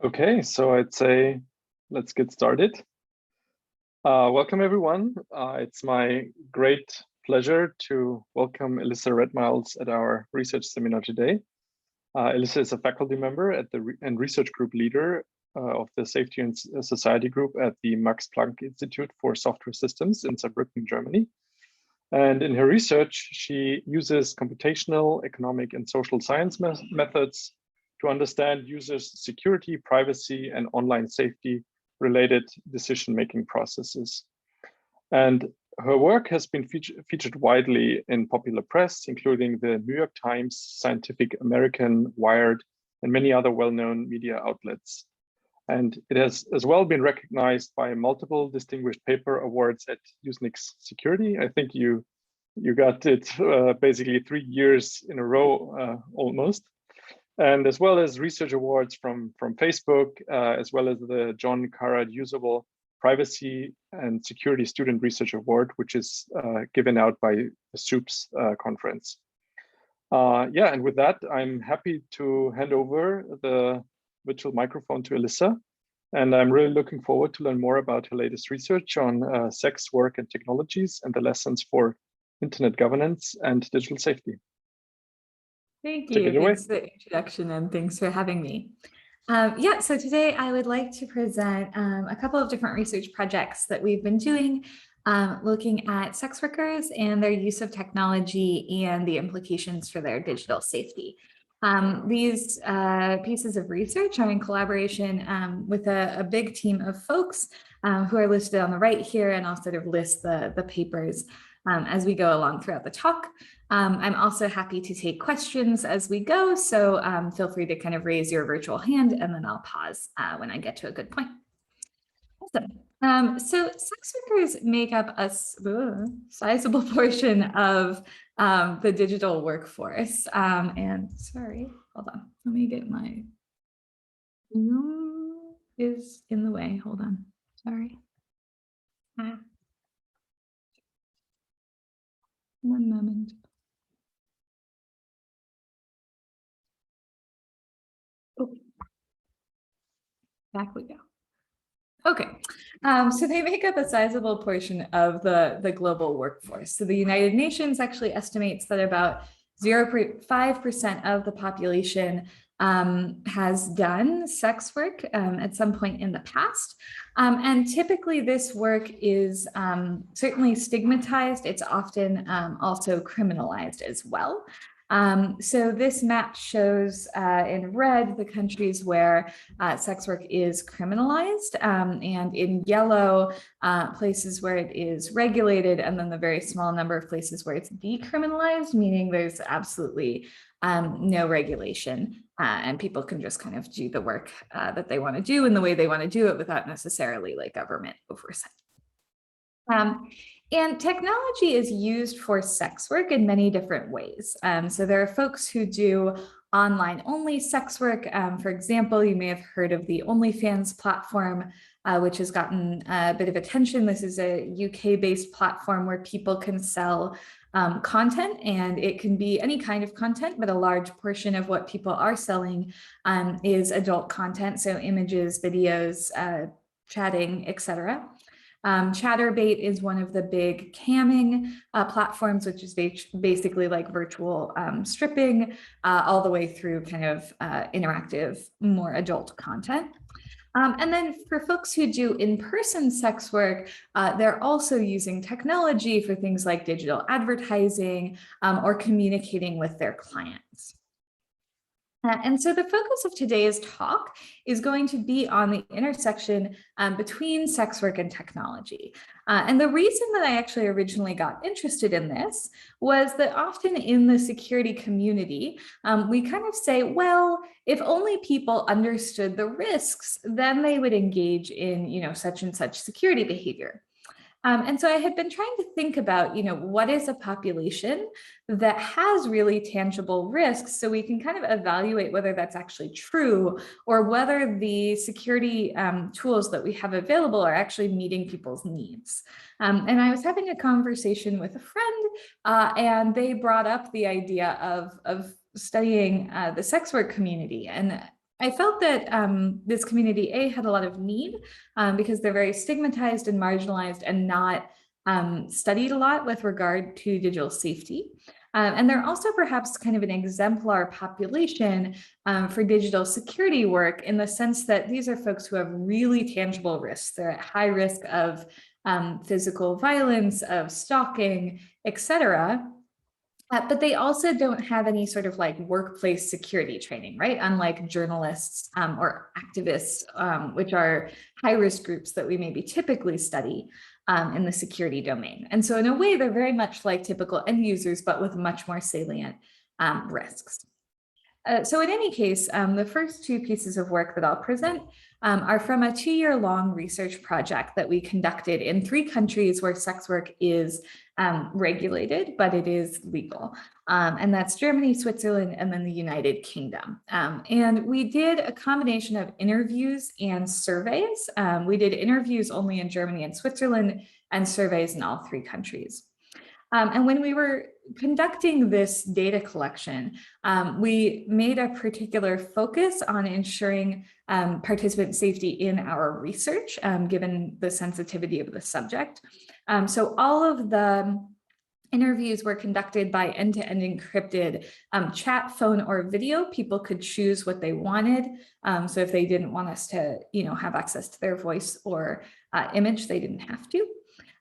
Okay, so I'd say let's get started. Welcome everyone. It's my great pleasure to welcome Elissa Redmiles at our research seminar today. Elissa is a faculty member at and research group leader of the Safety and Society group at the Max Planck Institute for Software Systems in Saarbrücken, Germany. And in her research, she uses computational, economic, and social science methods to understand users' security, privacy, and online safety related decision-making processes. And her work has been featured widely in popular press, including the New York Times, Scientific American, Wired, and many other well-known media outlets. And it has as well been recognized by multiple distinguished paper awards at Usenix Security. I think you got it basically 3 years in a row almost. And as well as research awards from Facebook, as well as the John Carrad Usable Privacy and Security Student Research Award, which is given out by the SUPS conference. Yeah, and with that, I'm happy to hand over the virtual microphone to Elissa. And I'm really looking forward to learn more about her latest research on sex, work, and technologies and the lessons for internet governance and digital safety. Thank you. Thanks for the introduction and thanks for having me. Yeah, so today I would like to present a couple of different research projects that we've been doing, looking at sex workers and their use of technology and the implications for their digital safety. These pieces of research are in collaboration with a big team of folks who are listed on the right here, and I'll sort of list the papers as we go along throughout the talk. I'm also happy to take questions as we go, so feel free to kind of raise your virtual hand and then I'll pause when I get to a good point. Awesome. So sex workers make up a sizable portion of the digital workforce. And sorry, hold on, let me get my Zoom is in the way. Hold on, sorry. One moment. Oh. Back we go. Okay, so they make up a sizable portion of the global workforce. So the United Nations actually estimates that about 0.5% of the population has done sex work at some point in the past. And typically this work is certainly stigmatized. It's often also criminalized as well. So this map shows in red the countries where sex work is criminalized, and in yellow places where it is regulated, and then the very small number of places where it's decriminalized, meaning there's absolutely no regulation and people can just kind of do the work that they want to do in the way they want to do it without necessarily like government oversight. And technology is used for sex work in many different ways. So there are folks who do online only sex work. For example, you may have heard of the OnlyFans platform, which has gotten a bit of attention. This is a UK-based platform where people can sell content, and it can be any kind of content, but a large portion of what people are selling is adult content. So images, videos, chatting, etc. Chatterbait is one of the big camming platforms, which is basically like virtual stripping all the way through kind of interactive, more adult content. And then for folks who do in-person sex work, they're also using technology for things like digital advertising or communicating with their clients. And so the focus of today's talk is going to be on the intersection between sex work and technology. And the reason that I actually originally got interested in this was that often in the security community, we kind of say, well, if only people understood the risks, then they would engage in, such and such security behavior. And so I had been trying to think about, what is a population that has really tangible risks, so we can kind of evaluate whether that's actually true or whether the security tools that we have available are actually meeting people's needs. And I was having a conversation with a friend and they brought up the idea of studying the sex work community. And I felt that this community had a lot of need because they're very stigmatized and marginalized and not studied a lot with regard to digital safety. And they're also perhaps kind of an exemplar population for digital security work, in the sense that these are folks who have really tangible risks. They're at high risk of physical violence, of stalking, etc. But they also don't have any sort of like workplace security training, right? Unlike journalists or activists, which are high-risk groups that we maybe typically study in the security domain. And so in a way, they're very much like typical end users, but with much more salient risks. So in any case, the first two pieces of work that I'll present are from a 2-year-long research project that we conducted in 3 countries where sex work is regulated, but it is legal. And that's Germany, Switzerland, and then the United Kingdom. And we did a combination of interviews and surveys. We did interviews only in Germany and Switzerland, and surveys in all 3 countries. And when we were conducting this data collection, we made a particular focus on ensuring participant safety in our research, given the sensitivity of the subject. So all of the interviews were conducted by end-to-end encrypted chat, phone, or video. People could choose what they wanted. So if they didn't want us to, have access to their voice or image, they didn't have to.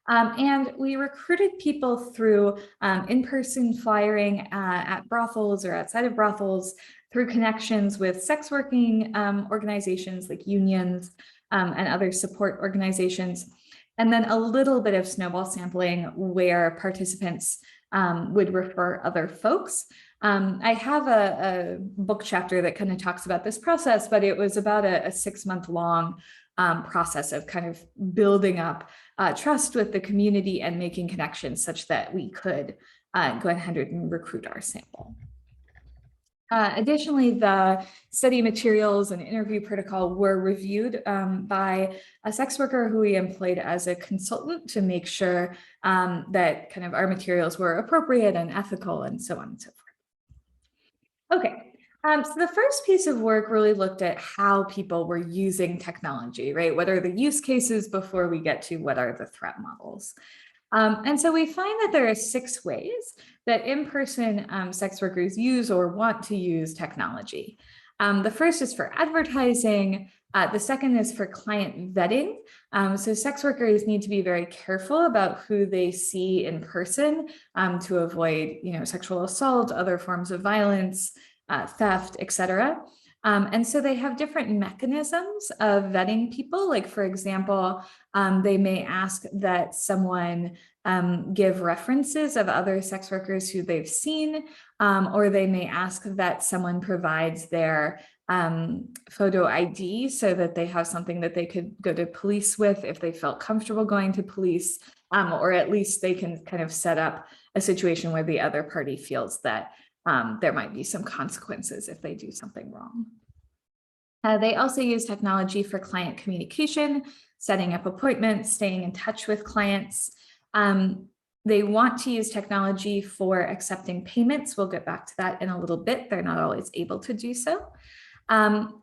And we recruited people through in-person flyering at brothels or outside of brothels, through connections with sex working organizations like unions and other support organizations, and then a little bit of snowball sampling where participants would refer other folks. I have a book chapter that kind of talks about this process, but it was about a 6-month-long process of kind of building up trust with the community and making connections such that we could go ahead and recruit our sample. Additionally, the study materials and interview protocol were reviewed by a sex worker who we employed as a consultant to make sure that kind of our materials were appropriate and ethical and so on and so forth. Okay. So the first piece of work really looked at how people were using technology, right? What are the use cases before we get to what are the threat models? And so we find that there are 6 ways that in-person sex workers use or want to use technology. The first is for advertising. The second is for client vetting. So sex workers need to be very careful about who they see in person to avoid, sexual assault, other forms of violence, theft, etc. And so they have different mechanisms of vetting people. Like, for example, they may ask that someone give references of other sex workers who they've seen, or they may ask that someone provides their photo ID so that they have something that they could go to police with if they felt comfortable going to police, or at least they can kind of set up a situation where the other party feels that there might be some consequences if they do something wrong. They also use technology for client communication, setting up appointments, staying in touch with clients. They want to use technology for accepting payments. We'll get back to that in a little bit. They're not always able to do so.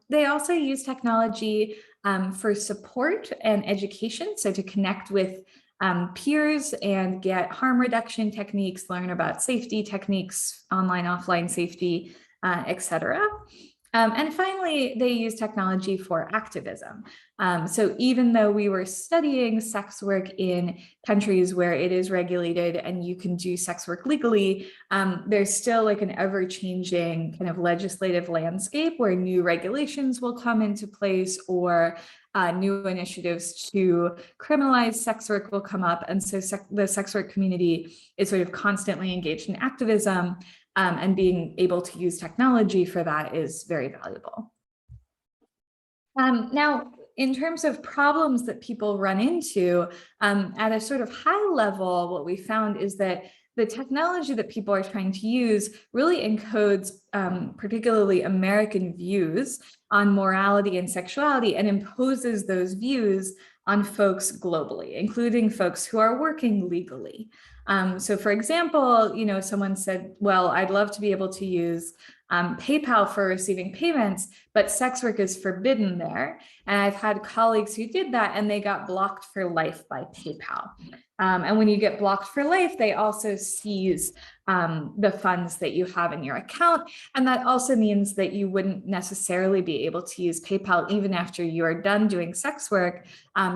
They also use technology for support and education, so to connect with peers and get harm reduction techniques, learn about safety techniques, online, offline safety, etc. And finally, they use technology for activism. So even though we were studying sex work in countries where it is regulated and you can do sex work legally, there's still like an ever-changing kind of legislative landscape where new regulations will come into place, or new initiatives to criminalize sex work will come up. And so the sex work community is sort of constantly engaged in activism, and being able to use technology for that is very valuable. Now, in terms of problems that people run into, at a sort of high level, what we found is that the technology that people are trying to use really encodes particularly American views on morality and sexuality, and imposes those views on folks globally, including folks who are working legally. So for example, someone said, well, I'd love to be able to use PayPal for receiving payments, but sex work is forbidden there. And I've had colleagues who did that and they got blocked for life by PayPal. And when you get blocked for life, they also seize the funds that you have in your account. And that also means that you wouldn't necessarily be able to use PayPal even after you are done doing sex work,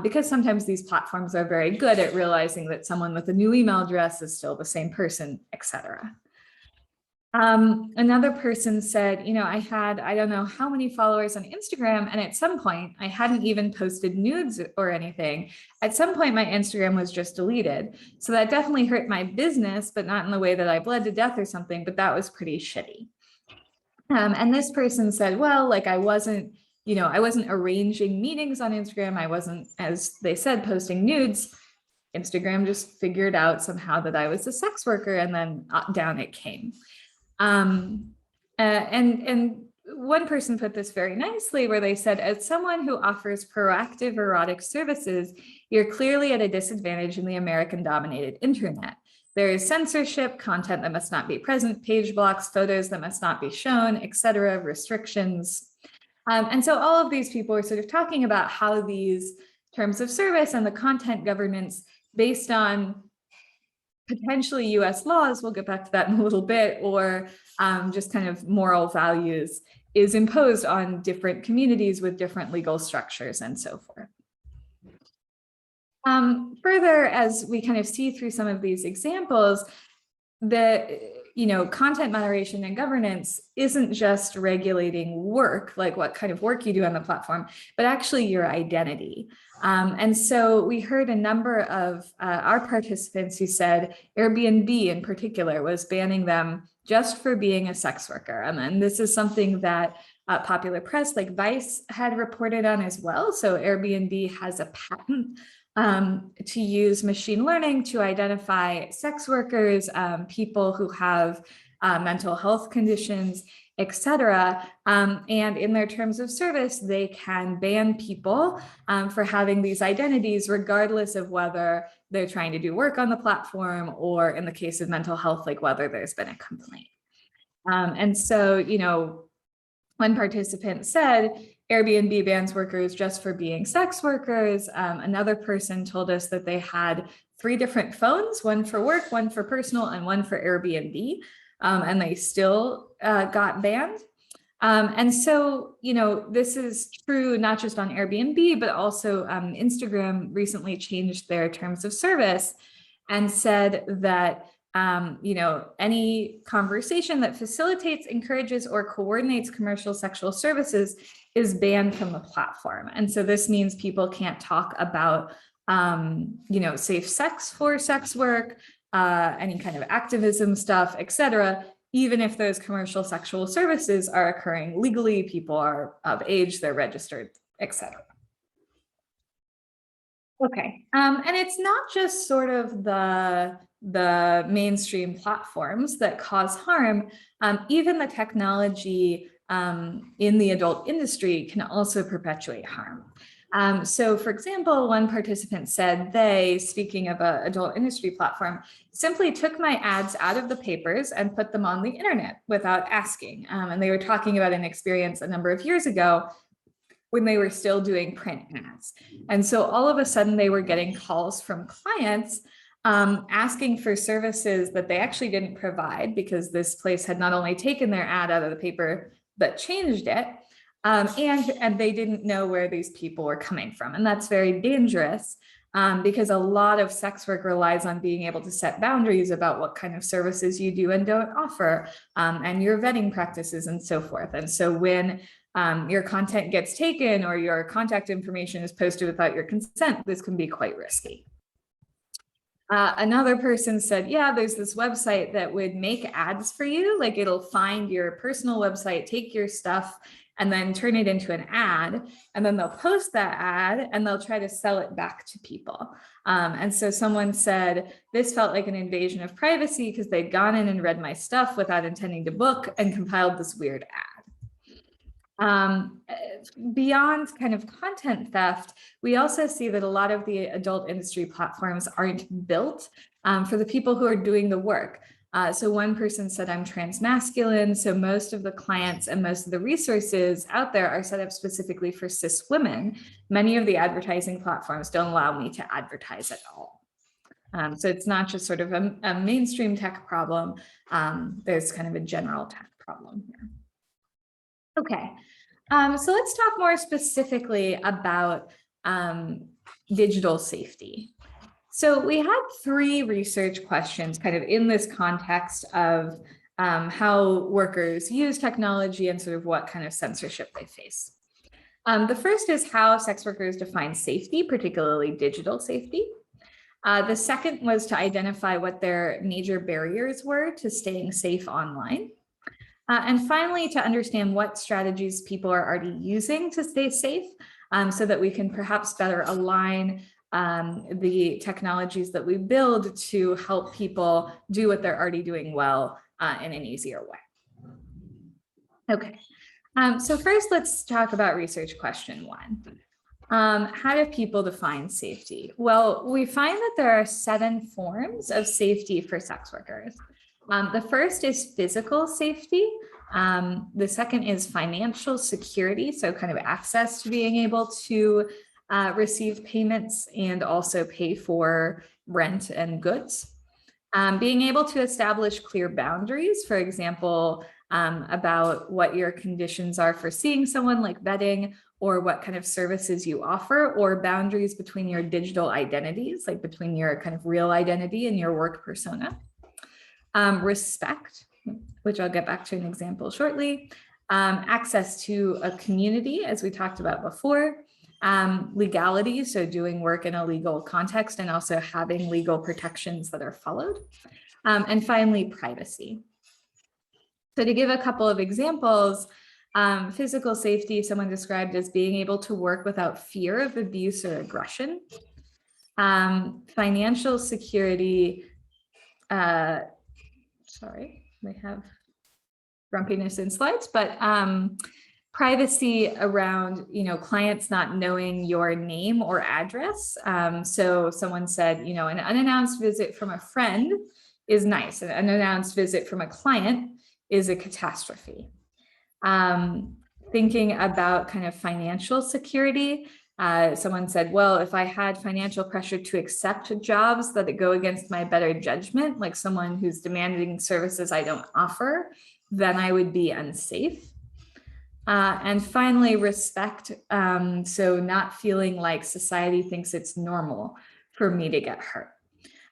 because sometimes these platforms are very good at realizing that someone with a new email address is still the same person, etc. Another person said, I don't know how many followers on Instagram, and at some point I hadn't even posted nudes or anything. At some point my Instagram was just deleted. So that definitely hurt my business, but not in the way that I bled to death or something, but that was pretty shitty. And this person said, well, like I wasn't arranging meetings on Instagram. I wasn't, as they said, posting nudes. Instagram just figured out somehow that I was a sex worker, and then down it came. And one person put this very nicely, where they said, as someone who offers proactive erotic services, you're clearly at a disadvantage in the American-dominated internet. There is censorship, content that must not be present, page blocks, photos that must not be shown, etc., restrictions. And so all of these people are sort of talking about how these terms of service and the content governance based on potentially US laws, we'll get back to that in a little bit, or just kind of moral values, is imposed on different communities with different legal structures and so forth. Further, as we kind of see through some of these examples, content moderation and governance isn't just regulating work, like what kind of work you do on the platform, but actually your identity. And so we heard a number of our participants who said Airbnb in particular was banning them just for being a sex worker. And this is something that popular press like Vice had reported on as well. So Airbnb has a patent to use machine learning to identify sex workers, people who have mental health conditions, etc. And in their terms of service, they can ban people for having these identities, regardless of whether they're trying to do work on the platform, or in the case of mental health, like whether there's been a complaint. And so, one participant said, Airbnb bans workers just for being sex workers. Another person told us that they had 3 different phones, one for work, one for personal, and one for Airbnb, and they still got banned. And so, this is true not just on Airbnb, but also Instagram recently changed their terms of service and said that any conversation that facilitates, encourages, or coordinates commercial sexual services is banned from the platform. And so this means people can't talk about, safe sex for sex work, any kind of activism stuff, etc., even if those commercial sexual services are occurring legally, people are of age, they're registered, etc. Okay, and it's not just sort of the mainstream platforms that cause harm. Even the technology in the adult industry can also perpetuate harm. So for example, one participant said they, speaking of an adult industry platform, simply took my ads out of the papers and put them on the internet without asking. And they were talking about an experience a number of years ago when they were still doing print ads. And so all of a sudden they were getting calls from clients asking for services that they actually didn't provide, because this place had not only taken their ad out of the paper, but changed it. And they didn't know where these people were coming from. And that's very dangerous because a lot of sex work relies on being able to set boundaries about what kind of services you do and don't offer, and your vetting practices and so forth. And so when your content gets taken or your contact information is posted without your consent, this can be quite risky. Another person said, yeah, there's this website that would make ads for you. Like it'll find your personal website, take your stuff, and then turn it into an ad. And then they'll post that ad and they'll try to sell it back to people. And so someone said, this felt like an invasion of privacy because they'd gone in and read my stuff without intending to book and compiled this weird ad. Beyond kind of content theft, we also see that a lot of the adult industry platforms aren't built for the people who are doing the work. So one person said, I'm transmasculine, so most of the clients and most of the resources out there are set up specifically for cis women. Many of the advertising platforms don't allow me to advertise at all. So it's not just sort of a mainstream tech problem. There's kind of a general tech problem here. Okay, so let's talk more specifically about digital safety. So we had 3 research questions kind of in this context of how workers use technology and sort of what kind of censorship they face. The first is how sex workers define safety, particularly digital safety. The second was to identify what their major barriers were to staying safe online. And finally, to understand what strategies people are already using to stay safe so that we can perhaps better align the technologies that we build to help people do what they're already doing well in an easier way. Okay, so first let's talk about research question 1. How do people define safety? Well, we find that there are 7 forms of safety for sex workers. The first is physical safety. The second is financial security, so kind of access to being able to receive payments and also pay for rent and goods. Being able to establish clear boundaries, for example, about what your conditions are for seeing someone, like vetting, or what kind of services you offer, or boundaries between your digital identities, like between your kind of real identity and your work persona. Respect, which I'll get back to an example shortly. Access to a community, as we talked about before. Legality, so doing work in a legal context and also having legal protections that are followed. And finally, privacy. So to give a couple of examples, physical safety, someone described as being able to work without fear of abuse or aggression. Financial security, sorry, we have grumpiness in slides, but privacy around, clients not knowing your name or address. So someone said, an unannounced visit from a friend is nice. An unannounced visit from a client is a catastrophe. Thinking about kind of financial security, someone said, well, if I had financial pressure to accept jobs that go against my better judgment, like someone who's demanding services I don't offer, then I would be unsafe. And finally, respect. So not feeling like society thinks it's normal for me to get hurt.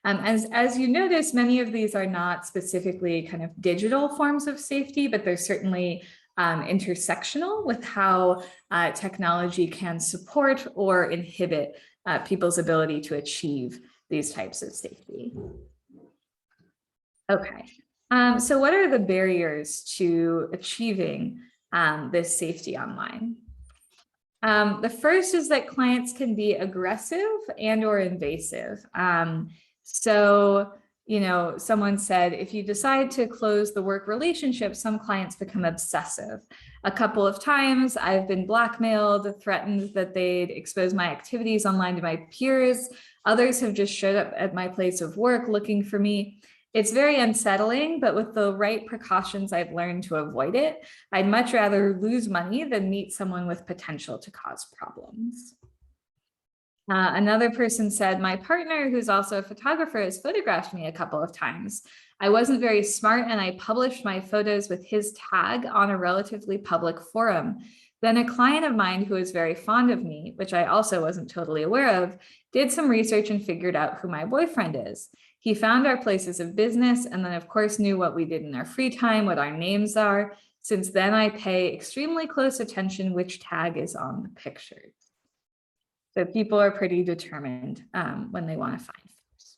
As you notice, many of these are not specifically kind of digital forms of safety, but they're certainly intersectional with how technology can support or inhibit people's ability to achieve these types of safety. Okay, so what are the barriers to achieving this safety online? The first is that clients can be aggressive and or invasive. So, someone said, if you decide to close the work relationship, some clients become obsessive. A couple of times I've been blackmailed, threatened that they'd expose my activities online to my peers. Others have just showed up at my place of work looking for me. It's very unsettling, but with the right precautions, I've learned to avoid it. I'd much rather lose money than meet someone with potential to cause problems. Another person said, my partner, who's also a photographer, has photographed me a couple of times. I wasn't very smart and I published my photos with his tag on a relatively public forum. Then a client of mine who is very fond of me, which I also wasn't totally aware of, did some research and figured out who my boyfriend is. He found our places of business and then of course knew what we did in our free time, what our names are. Since then I pay extremely close attention which tag is on the pictures. So people are pretty determined when they want to find folks.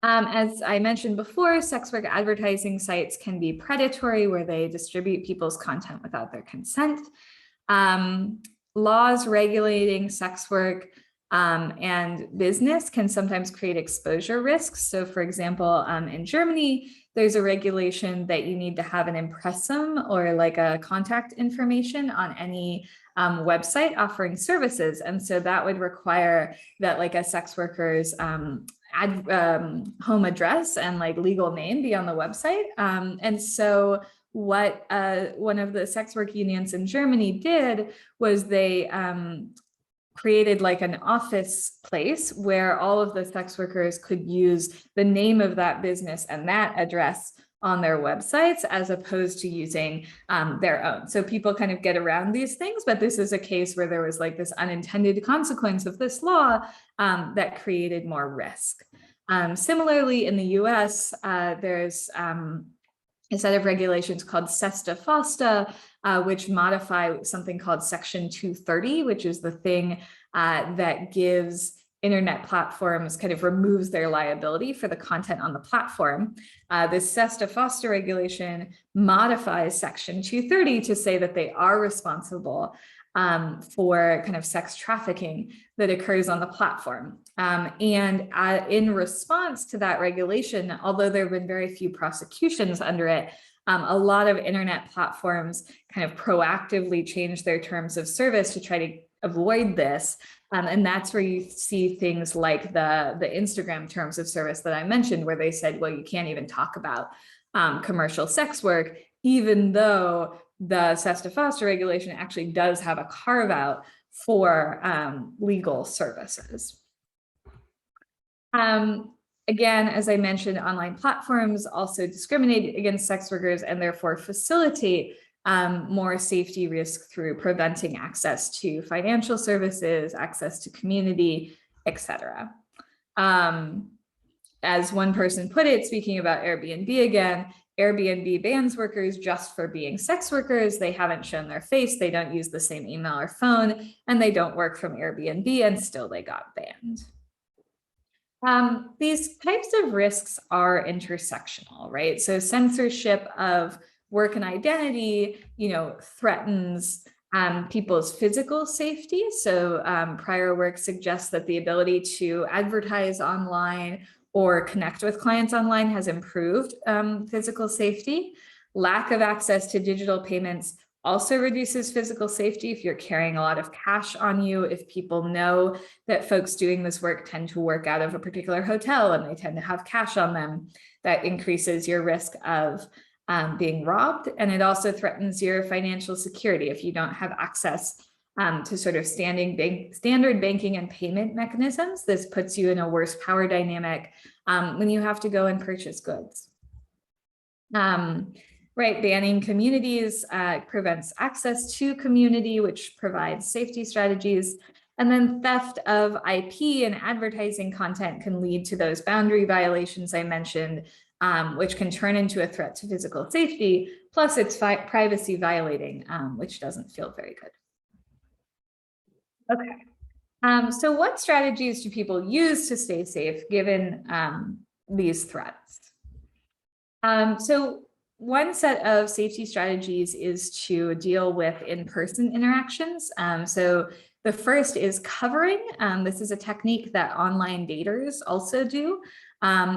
As I mentioned before, sex work advertising sites can be predatory where they distribute people's content without their consent. Laws regulating sex work and business can sometimes create exposure risks. So for example, in Germany, there's a regulation that you need to have an impressum or like a contact information on any website offering services. And so that would require that like a sex worker's home address and like legal name be on the website. And so what one of the sex work unions in Germany did was they created like an office place where all of the sex workers could use the name of that business and that address on their websites, as opposed to using their own. So people kind of get around these things, but this is a case where there was like this unintended consequence of this law that created more risk. Similarly, in the US, there's a set of regulations called SESTA-FOSTA, which modify something called Section 230, which is the thing that gives internet platforms, kind of removes their liability for the content on the platform. This SESTA-FOSTA regulation modifies Section 230 to say that they are responsible for kind of sex trafficking that occurs on the platform. In response to that regulation, although there have been very few prosecutions under it, a lot of internet platforms kind of proactively change their terms of service to try to avoid this. And that's where you see things like the Instagram terms of service that I mentioned, where they said, well, you can't even talk about commercial sex work, even though the SESTA-FOSTA regulation actually does have a carve out for legal services. Again, as I mentioned, online platforms also discriminate against sex workers and therefore facilitate more safety risk through preventing access to financial services, access to community, etc. As one person put it, speaking about Airbnb again, Airbnb bans workers just for being sex workers. They haven't shown their face, they don't use the same email or phone, and they don't work from Airbnb, and still they got banned. These types of risks are intersectional, right? So censorship of work and identity, threatens people's physical safety. So prior work suggests that the ability to advertise online or connect with clients online has improved physical safety. Lack of access to digital payments also reduces physical safety if you're carrying a lot of cash on you, if people know that folks doing this work tend to work out of a particular hotel and they tend to have cash on them, that increases your risk of being robbed. And it also threatens your financial security if you don't have access to sort of standard banking and payment mechanisms. This puts you in a worse power dynamic when you have to go and purchase goods. Right, banning communities prevents access to community, which provides safety strategies. And then theft of IP and advertising content can lead to those boundary violations I mentioned, which can turn into a threat to physical safety. Plus it's privacy violating, which doesn't feel very good. Okay, so what strategies do people use to stay safe given these threats? So one set of safety strategies is to deal with in-person interactions. So the first is covering. This is a technique that online daters also do,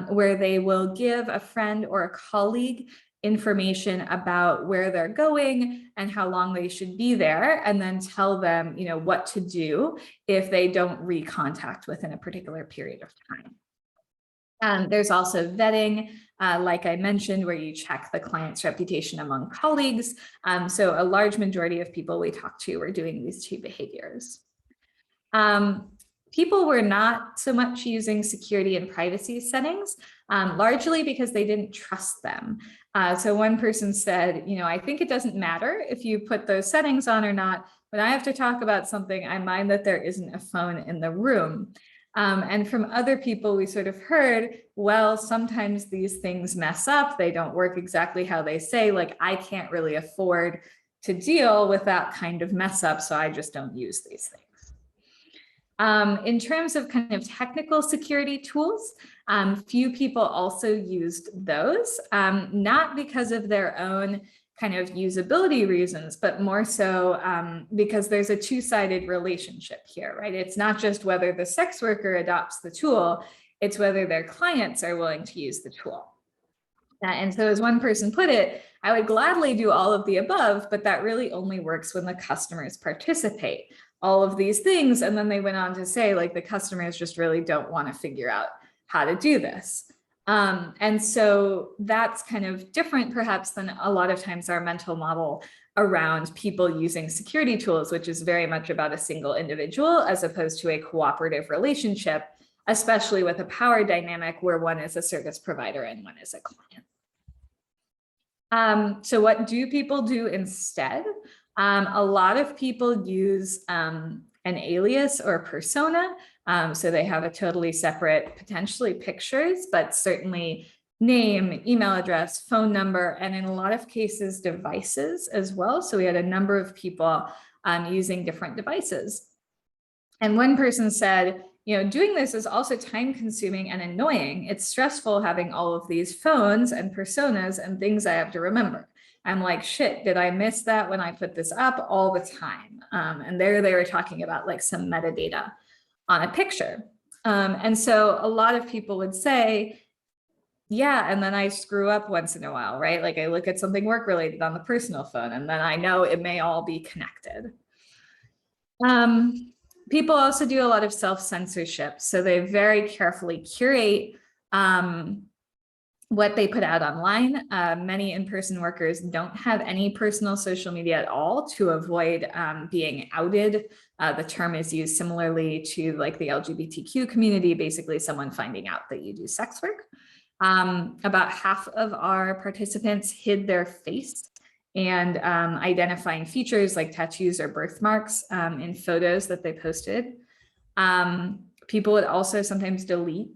where they will give a friend or a colleague information about where they're going and how long they should be there, and then tell them, what to do if they don't recontact within a particular period of time. There's also vetting, like I mentioned, where you check the client's reputation among colleagues. So a large majority of people we talk to are doing these two behaviors. People were not so much using security and privacy settings, largely because they didn't trust them. So one person said, I think it doesn't matter if you put those settings on or not. When I have to talk about something, I mind that there isn't a phone in the room. And from other people, we sort of heard, well, sometimes these things mess up. They don't work exactly how they say, like, I can't really afford to deal with that kind of mess up, so I just don't use these things. In terms of kind of technical security tools, few people also used those, not because of their own kind of usability reasons, but more so because there's a two-sided relationship here, right? It's not just whether the sex worker adopts the tool, it's whether their clients are willing to use the tool. And so as one person put it, I would gladly do all of the above, but that really only works when the customers participate. All of these things, and then they went on to say, like, the customers just really don't want to figure out how to do this. And so that's kind of different perhaps than a lot of times our mental model around people using security tools, which is very much about a single individual as opposed to a cooperative relationship, especially with a power dynamic where one is a service provider and one is a client. So what do people do instead? A lot of people use an alias or persona. So they have a totally separate, potentially pictures, but certainly name, email address, phone number, and in a lot of cases, devices as well. So we had a number of people using different devices. And one person said, doing this is also time consuming and annoying. It's stressful having all of these phones and personas and things I have to remember. I'm like, shit, did I miss that when I put this up? All the time. And there they were talking about like some metadata on a picture. And so a lot of people would say, yeah, and then I screw up once in a while, right? Like I look at something work related on the personal phone, and then I know it may all be connected. People also do a lot of self-censorship. So they very carefully curate what they put out online. Many in-person workers don't have any personal social media at all to avoid being outed. The term is used similarly to like the LGBTQ community, basically someone finding out that you do sex work. About half of our participants hid their face and identifying features like tattoos or birthmarks in photos that they posted. People would also sometimes delete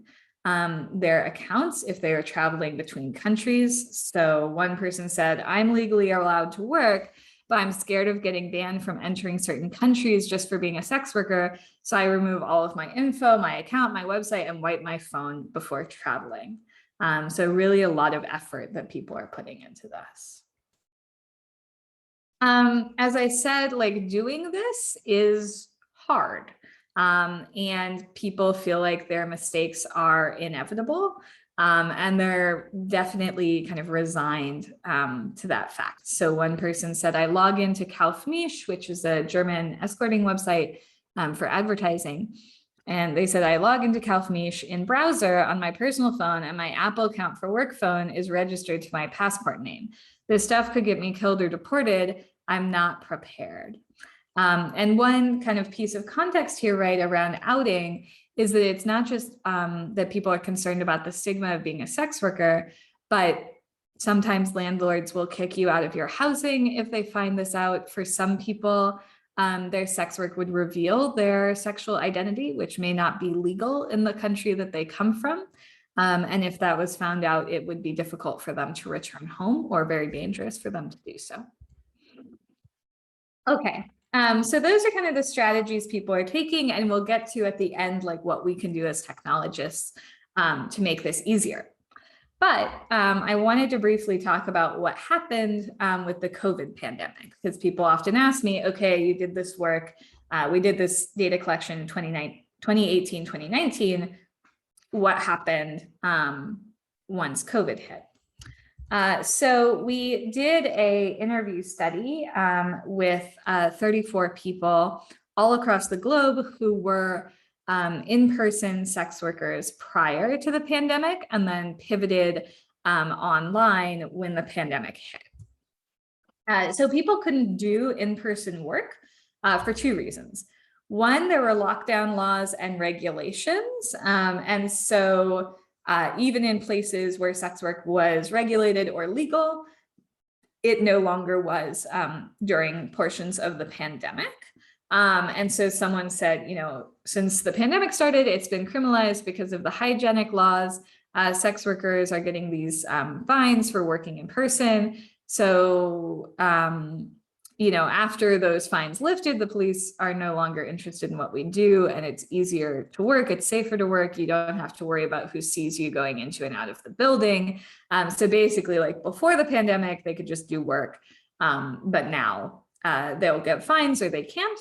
their accounts if they are traveling between countries. So one person said, I'm legally allowed to work, but I'm scared of getting banned from entering certain countries just for being a sex worker. So I remove all of my info, my account, my website, and wipe my phone before traveling. So really a lot of effort that people are putting into this. As I said, like doing this is hard. And people feel like their mistakes are inevitable. And they're definitely kind of resigned to that fact. So one person said, I log into Kaufmisch, which is a German escorting website for advertising. And they said, I log into Kaufmisch in browser on my personal phone, and my Apple account for work phone is registered to my passport name. This stuff could get me killed or deported. I'm not prepared. And one kind of piece of context here, right, around outing is that it's not just that people are concerned about the stigma of being a sex worker, but sometimes landlords will kick you out of your housing if they find this out. For some people, their sex work would reveal their sexual identity, which may not be legal in the country that they come from. And if that was found out, it would be difficult for them to return home or very dangerous for them to do so. Okay, so those are kind of the strategies people are taking, and we'll get to at the end, like what we can do as technologists to make this easier. But I wanted to briefly talk about what happened with the COVID pandemic, because people often ask me, okay, you did this work, we did this data collection in 2018, 2019, what happened once COVID hit? So we did an interview study with 34 people all across the globe who were in-person sex workers prior to the pandemic and then pivoted online when the pandemic hit. So people couldn't do in-person work for two reasons. One, there were lockdown laws and regulations. And so even in places where sex work was regulated or legal, it no longer was during portions of the pandemic. And so someone said, since the pandemic started, it's been criminalized because of the hygienic laws. Sex workers are getting these fines for working in person. So, after those fines lifted, the police are no longer interested in what we do, and it's easier to work. It's safer to work. You don't have to worry about who sees you going into and out of the building. So basically, like before the pandemic, they could just do work, but now they'll get fines or they can't.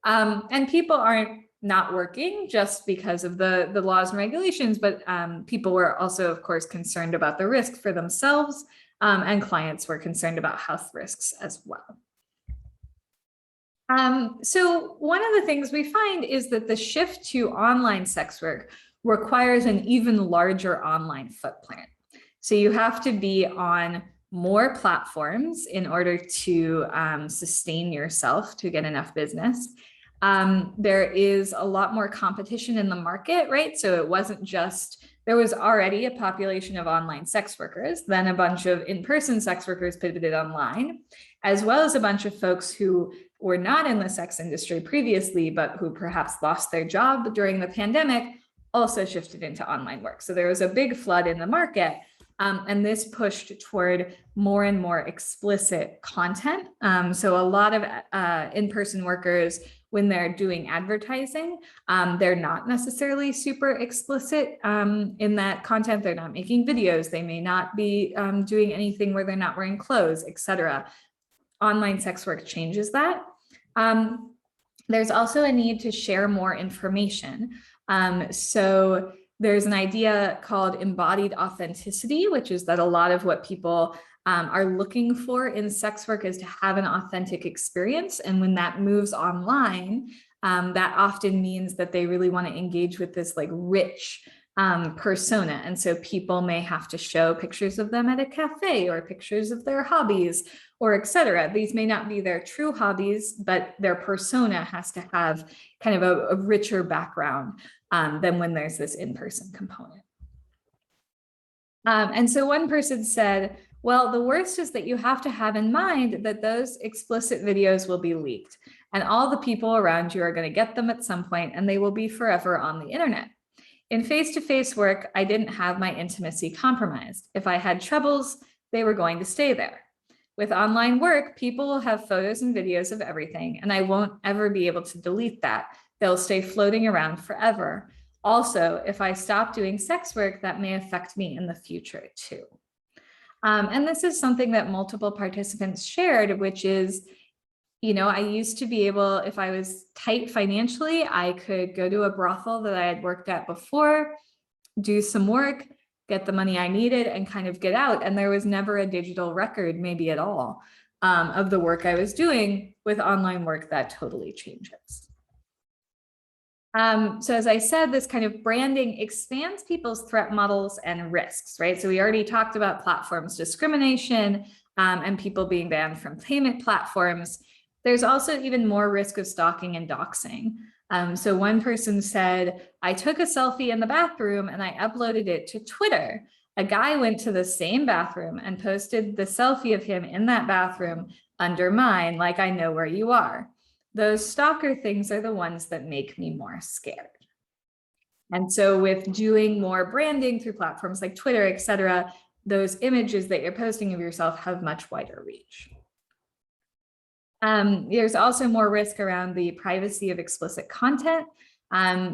And people aren't not working just because of the laws and regulations, but people were also, of course, concerned about the risk for themselves, and clients were concerned about health risks as well. So one of the things we find is that the shift to online sex work requires an even larger online footprint. So you have to be on more platforms in order to sustain yourself to get enough business. There is a lot more competition in the market, right? So it wasn't just, there was already a population of online sex workers, then a bunch of in-person sex workers pivoted online, as well as a bunch of folks who were not in the sex industry previously, but who perhaps lost their job during the pandemic, also shifted into online work. So there was a big flood in the market. And this pushed toward more and more explicit content. So a lot of in-person workers, when they're doing advertising, they're not necessarily super explicit in that content. They're not making videos. They may not be doing anything where they're not wearing clothes, etc. Online sex work changes that. There's also a need to share more information. So there's an idea called embodied authenticity, which is that a lot of what people are looking for in sex work is to have an authentic experience. And when that moves online, that often means that they really want to engage with this like rich persona. And so people may have to show pictures of them at a cafe or pictures of their hobbies or etc. These may not be their true hobbies, but their persona has to have kind of a richer background than when there's this in-person component. And so one person said, well, the worst is that you have to have in mind that those explicit videos will be leaked and all the people around you are going to get them at some point and they will be forever on the internet. In face-to-face work, I didn't have my intimacy compromised. If I had troubles, they were going to stay there. With online work, people will have photos and videos of everything, and I won't ever be able to delete that. They'll stay floating around forever. Also, if I stop doing sex work, that may affect me in the future too. And this is something that multiple participants shared, which is, you know, I used to be able, if I was tight financially, I could go to a brothel that I had worked at before, do some work, get the money I needed and kind of get out. And there was never a digital record, maybe at all, of the work I was doing. With online work, that totally changes. So as I said, this kind of branding expands people's threat models and risks, right? So we already talked about platforms discrimination and people being banned from payment platforms. There's also even more risk of stalking and doxing. So one person said, I took a selfie in the bathroom and I uploaded it to Twitter. A guy went to the same bathroom and posted the selfie of him in that bathroom under mine, like I know where you are. Those stalker things are the ones that make me more scared. And so with doing more branding through platforms like Twitter, et cetera, those images that you're posting of yourself have much wider reach. There's also more risk around the privacy of explicit content.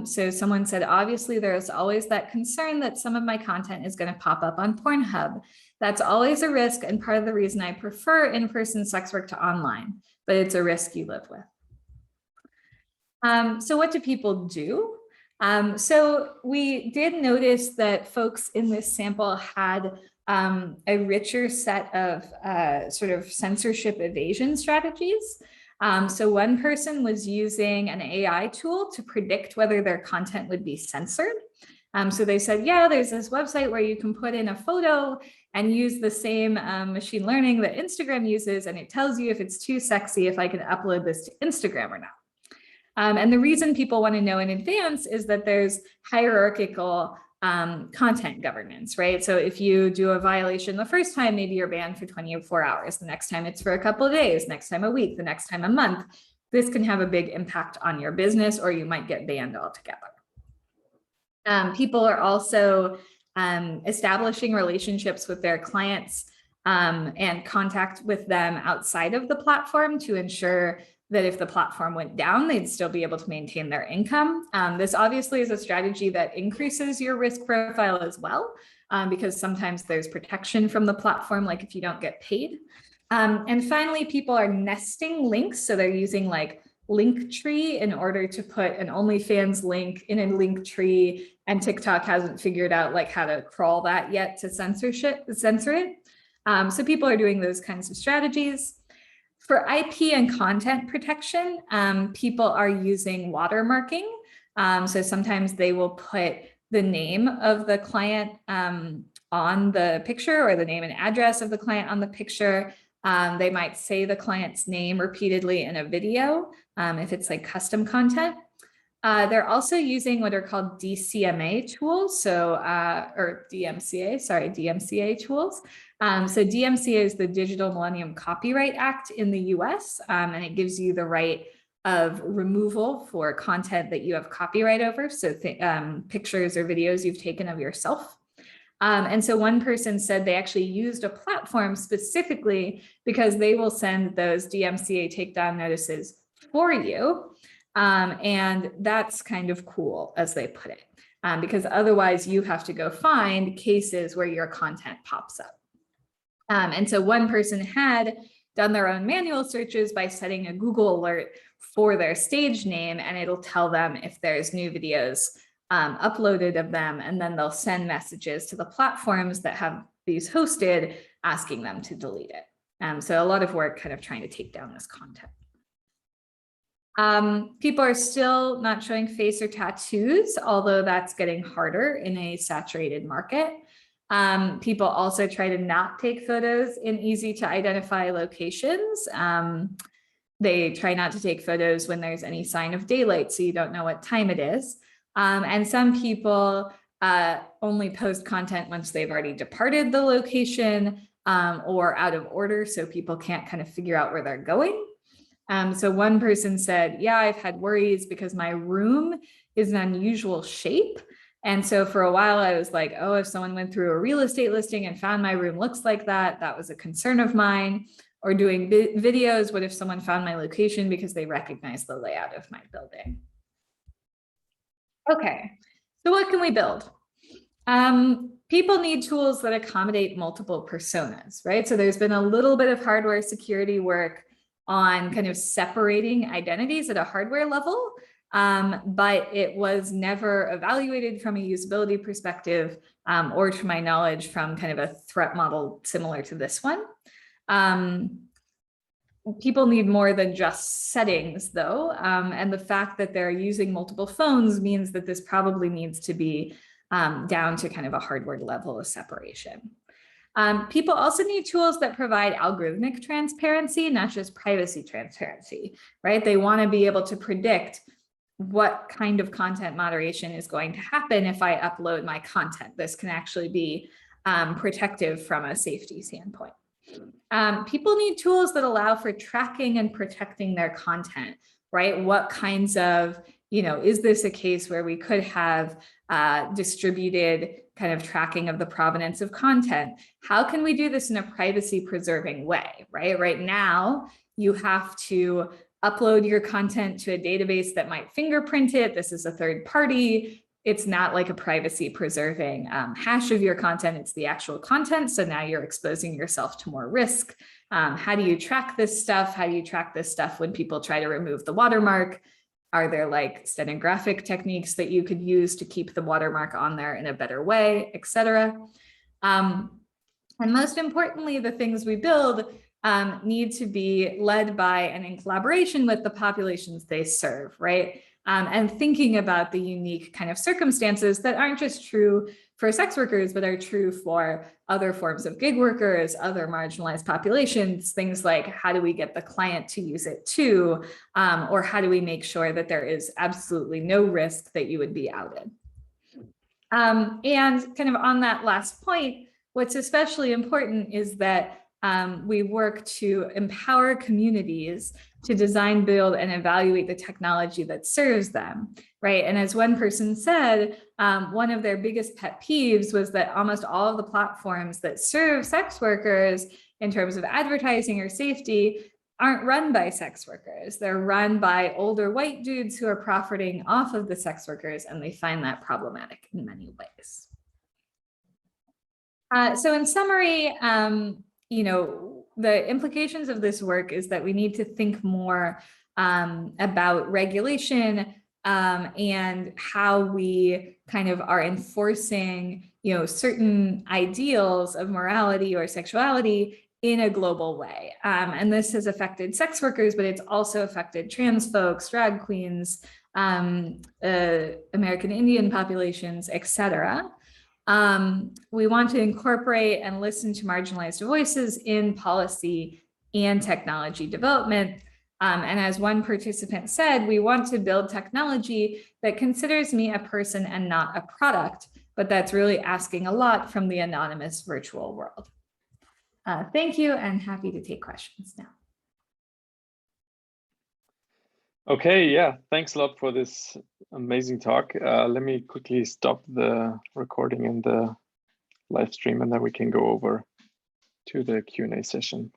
So someone said, obviously, there's always that concern that some of my content is going to pop up on Pornhub. That's always a risk and part of the reason I prefer in-person sex work to online, but it's a risk you live with. So what do people do? So we did notice that folks in this sample had a richer set of sort of censorship evasion strategies. So one person was using an AI tool to predict whether their content would be censored. So they said, yeah, there's this website where you can put in a photo and use the same machine learning that Instagram uses, and it tells you if it's too sexy, if I can upload this to Instagram or not. And the reason people want to know in advance is that there's hierarchical content governance, right? So if you do a violation the first time, maybe you're banned for 24 hours. The next time it's for a couple of days, next time a week, the next time a month. This can have a big impact on your business, or you might get banned altogether. People are also establishing relationships with their clients and contact with them outside of the platform to ensure that if the platform went down, they'd still be able to maintain their income. This obviously is a strategy that increases your risk profile as well, because sometimes there's protection from the platform, like if you don't get paid. And finally, people are nesting links. So they're using like Linktree in order to put an OnlyFans link in a Linktree, and TikTok hasn't figured out like how to crawl that yet to censor it. So people are doing those kinds of strategies. For IP and content protection, people are using watermarking. So sometimes they will put the name of the client on the picture, or the name and address of the client on the picture. They might say the client's name repeatedly in a video if it's like custom content. They're also using what are called DCMA tools, or DMCA, sorry, DMCA tools. So DMCA is the Digital Millennium Copyright Act in the US, and it gives you the right of removal for content that you have copyright over, so pictures or videos you've taken of yourself. And so one person said they actually used a platform specifically because they will send those DMCA takedown notices for you. And that's kind of cool, as they put it, because otherwise you have to go find cases where your content pops up. And so one person had done their own manual searches by setting a Google alert for their stage name, and it'll tell them if there's new videos uploaded of them, and then they'll send messages to the platforms that have these hosted asking them to delete it. So a lot of work kind of trying to take down this content. People are still not showing face or tattoos, although that's getting harder in a saturated market. People also try to not take photos in easy to identify locations. They try not to take photos when there's any sign of daylight, so you don't know what time it is. And some people only post content once they've already departed the location or out of order, so people can't kind of figure out where they're going. So one person said, yeah, I've had worries because my room is an unusual shape. And so for a while I was like, oh, if someone went through a real estate listing and found my room looks like that, that was a concern of mine. Or doing videos, what if someone found my location because they recognize the layout of my building? Okay, so what can we build? People need tools that accommodate multiple personas, right? So there's been a little bit of hardware security work on kind of separating identities at a hardware level, but it was never evaluated from a usability perspective, or to my knowledge from kind of a threat model similar to this one. People need more than just settings though, and the fact that they're using multiple phones means that this probably needs to be down to kind of a hardware level of separation. People also need tools that provide algorithmic transparency, not just privacy transparency, right? They want to be able to predict what kind of content moderation is going to happen if I upload my content. This can actually be protective from a safety standpoint. People need tools that allow for tracking and protecting their content, right? What kinds of, is this a case where we could have distributed kind of tracking of the provenance of content? How can we do this in a privacy preserving way, right? Right now, you have to upload your content to a database that might fingerprint it. This is a third party. It's not like a privacy preserving hash of your content. It's the actual content. So now you're exposing yourself to more risk. How do you track this stuff? How do you track this stuff when people try to remove the watermark? Are there like stenographic techniques that you could use to keep the watermark on there in a better way, et cetera? And most importantly, the things we build need to be led by and in collaboration with the populations they serve, right? And thinking about the unique kind of circumstances that aren't just true for sex workers, but are true for other forms of gig workers, other marginalized populations, things like how do we get the client to use it too, or how do we make sure that there is absolutely no risk that you would be outed. And kind of on that last point, what's especially important is that we work to empower communities to design, build, and evaluate the technology that serves them, right? And as one person said, one of their biggest pet peeves was that almost all of the platforms that serve sex workers in terms of advertising or safety aren't run by sex workers. They're run by older white dudes who are profiting off of the sex workers, and they find that problematic in many ways. So in summary, the implications of this work is that we need to think more about regulation and how we kind of are enforcing, certain ideals of morality or sexuality in a global way. And this has affected sex workers, but it's also affected trans folks, drag queens, American Indian populations, etc. We want to incorporate and listen to marginalized voices in policy and technology development. And as one participant said, we want to build technology that considers me a person and not a product, but that's really asking a lot from the anonymous virtual world. Thank you, and happy to take questions now. Okay, yeah, thanks a lot for this amazing talk. Let me quickly stop the recording and the live stream, and then we can go over to the Q&A session.